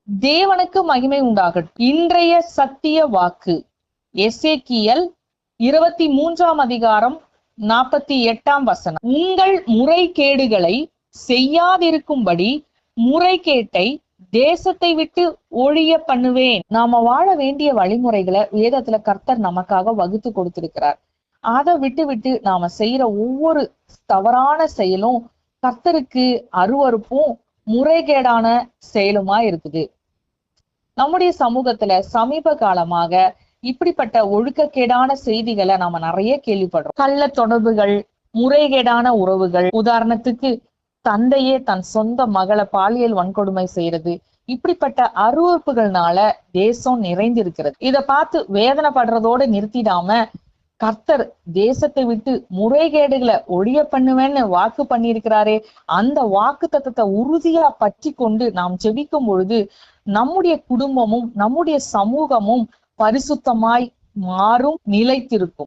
தேவனுக்கு மகிமை உண்டாகட்டும். இன்றைய சத்திய வாக்கு எசேக்கியேல் 23 அதிகாரம் 48 உங்கள் முறைகேடுகளை செய்யாதிருக்கும்படி முறைகேட்டை தேசத்தை விட்டு ஒழிய பண்ணுவேன். நாம வாழ வேண்டிய வழிமுறைகளை வேதத்துல கர்த்தர் நமக்காக வகுத்து கொடுத்திருக்கிறார். அதை விட்டு நாம செய்யற ஒவ்வொரு தவறான செயலும் கர்த்தருக்கு அருவருப்பும் முறைகேடான செயலுமா இருக்குது. நம்முடைய சமூகத்துல சமீப காலமாக இப்படிப்பட்ட ஒழுக்கக்கேடான செய்திகளை நாம நிறைய கேள்விப்படுறோம். கள்ள தொடர்புகள், முறைகேடான உறவுகள், உதாரணத்துக்கு தந்தையே தன் சொந்த மகளை பாலியல் வன்கொடுமை செய்யறது, இப்படிப்பட்ட அருவறுப்புகள்னால தேசம் நிறைந்திருக்கிறது. இத பார்த்து வேதனைப்படுறதோட நிறுத்திடாம கர்த்தர் தேசத்தை விட்டு முறைகேடுகளை ஒழிய பண்ணுவேன்னு வாக்கு பண்ணியிருக்கிறாரே, அந்த வாக்கு தத்தத்தை உறுதியா பற்றி கொண்டு நாம் ஜெபிக்கும் பொழுது நம்முடைய குடும்பமும் நம்முடைய சமூகமும் பரிசுத்தமாய் மாறும், நிலைத்திருக்கும்.